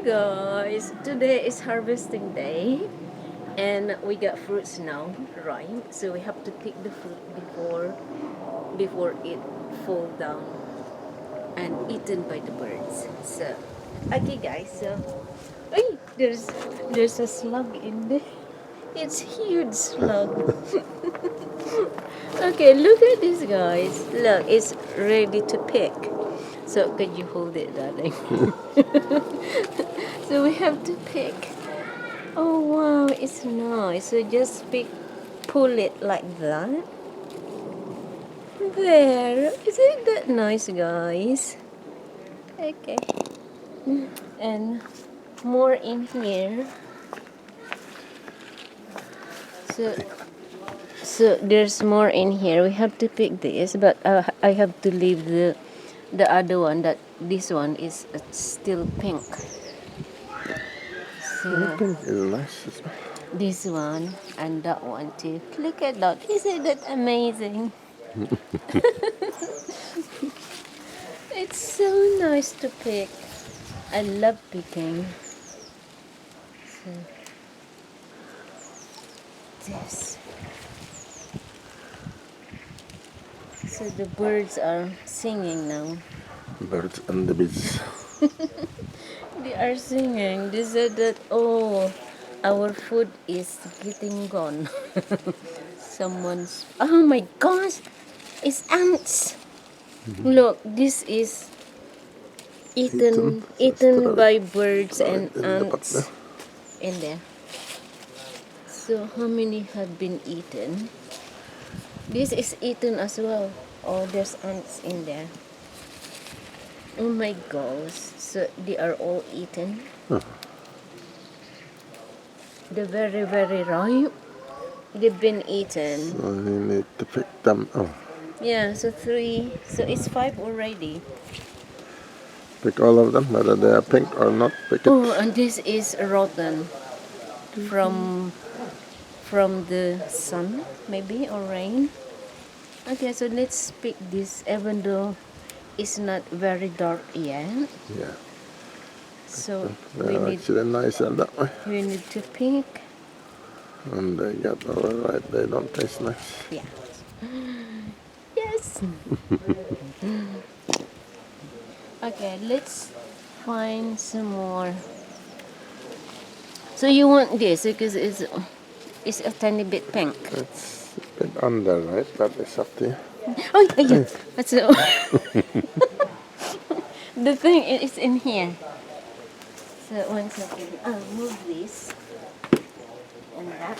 Guys, today is harvesting day and we got fruits now, right? So we have to pick the fruit before it fall down and eaten by the birds. So okay guys, so hey, there's a slug in there. It's huge slug. Okay, look at this guys. Look, it's ready to pick. So could you hold it, darling? So we have to pick. Oh wow, it's nice. So just pull it like that. There. Isn't that nice, guys? Okay. And more in here. So there's more in here. We have to pick this, but I have to leave the other one. This one is still pink. I So think it's nice as well. this one and that one too. Look at that. Isn't that amazing? It's so nice to pick. I love picking. So this. So the birds are singing now. Birds and the bees. They are singing. They said that, oh, our food is getting gone. Oh my gosh, it's ants. Look, this is Eaten. eaten by birds Right and in the pot there. ants in there. So how many have been eaten? This is eaten as well. Oh, there's ants in there. Oh my gosh. So they are all eaten. They're very, very ripe. They've been eaten. So you need to pick them. Oh, Yeah, so 3. So it's 5 already. pick all of them, whether they are pink or not. Pick it. Oh, and this is rotten from the sun, maybe, or rain. Okay, so let's pick this, even though it's not very dark yet. Yeah, So they're actually nicer that way. we need to pick. And they get alright. They don't taste nice. Yeah. Yes. Okay, let's find some more. So you want this because it's a tiny bit pink. It's a bit under, right? But it's up to you. Oh yeah, that's the thing is in here. So 1 second, I'll move this and that.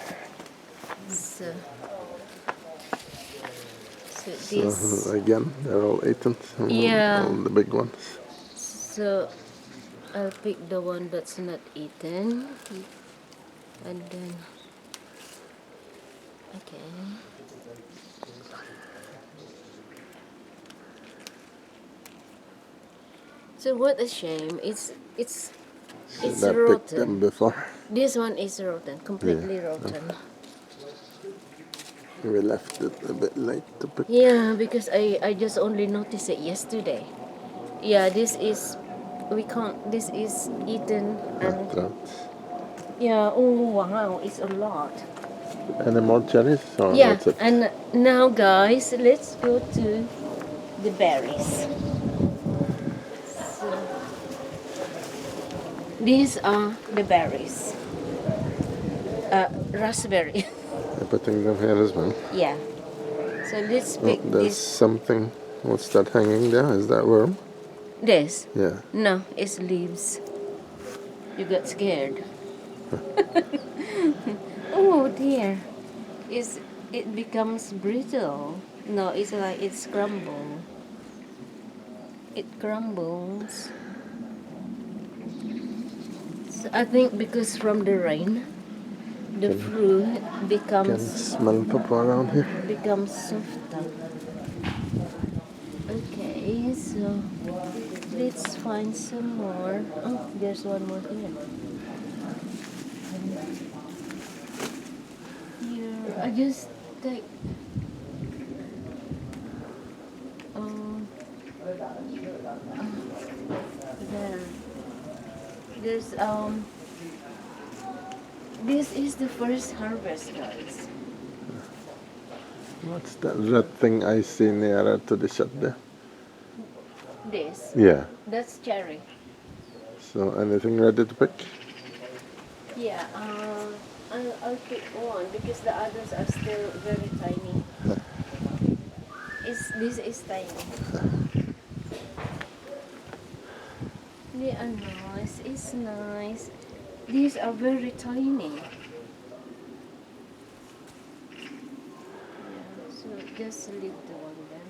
So this. So again, they're all eaten. Yeah. All the big ones. So I'll pick the one that's not eaten, and then okay. So what a shame! It's They picked them rotten. before. This one is rotten, completely rotten. We left it a bit late to pick. Yeah, because I just only noticed it yesterday. Yeah, this is this is eaten and Rats. yeah. Oh wow, it's a lot. Any more cherries? Or Yeah, that's it? and now guys, let's go to the berries. So, these are the berries. Raspberry. I'm putting them here as well. Yeah. So let's Oh, pick there's this. something. What's that hanging there? Is that worm? This. Yeah. No, it's leaves. You got scared. Oh dear. It becomes brittle. No, it's like it's crumble. It crumbles. So I think because from the rain, the fruit Can becomes smell papa around here. softer. Okay, so let's find some more. Oh, there's one more here. Here, I just take. Um, there. There's this is the first harvest, guys. What's that red thing I see nearer to the shot there? This. Yeah. That's cherry. So anything ready to pick? Yeah. I'll pick one because the others are still very tiny. This is tiny. They are nice. It's nice. These are very tiny. Yeah, so just leave the one then.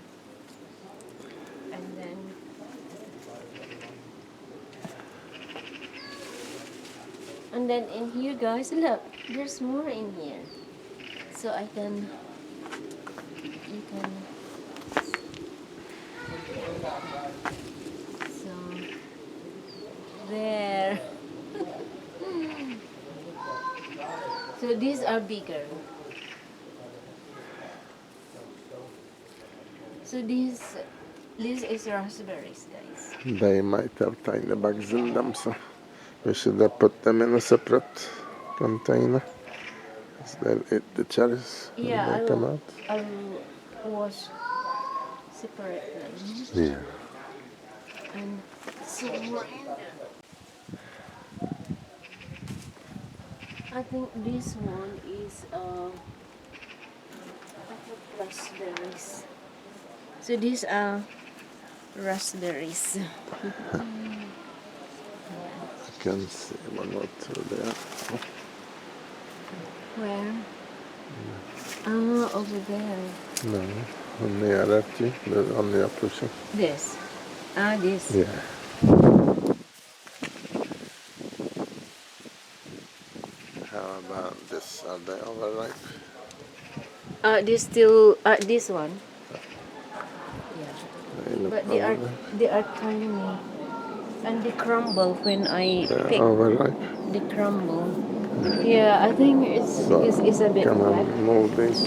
And then in here, guys, look, there's more in here. So you can, so there. So these are bigger. So this is raspberries, guys. They might have tiny bugs in them, so we should have put them in a separate container. So they'll eat the cherries when Yeah, they come out. I'll wash separate them. Yeah. And so I think this one is raspberries. So these are raspberries. I can see one or two there. Where? Ah, over there. No, nearer to you, the one you're pushing. This. Ah, this. Yeah. How about this? Are they overripe? This still. This one. Yeah. They look But overripe. they are tiny, and they crumble when I They're pick. overripe. They crumble. Yeah, I think So it's a bit come wet. and move these,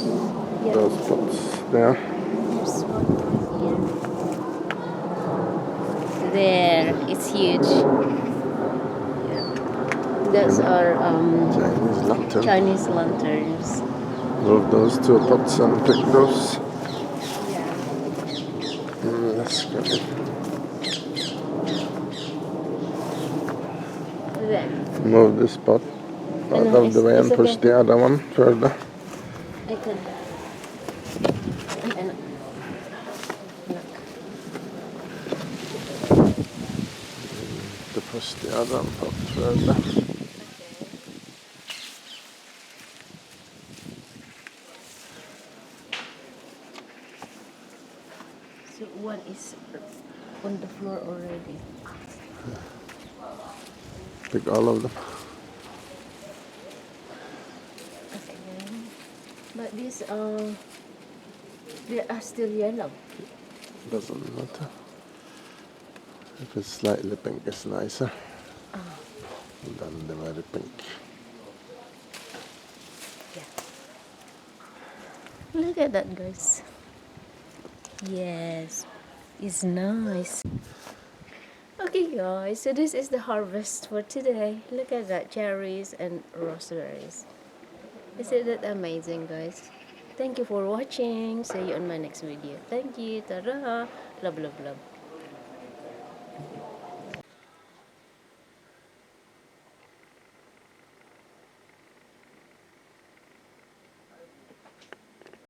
Yeah. those pots there. There's one right here. There, it's huge. Yeah. Those are Chinese lantern. Chinese lanterns. Move those two pots and pick those. Yeah. That's good. There. Move this pot out No, of the way and it's push okay. the other one further. I can. And look. To push the other pot further. So one is on the floor already. Pick all of them. Okay. But these they are still yellow. Doesn't matter. If it's slightly pink, it's nicer than the very pink. Yeah. Look at that, guys. Yes, it's nice. Okay, guys, so this is the harvest for today. Look at that, cherries and raspberries. Isn't that amazing, guys? Thank you for watching. See you on my next video. Thank you. Ta-ra. Love, love, love.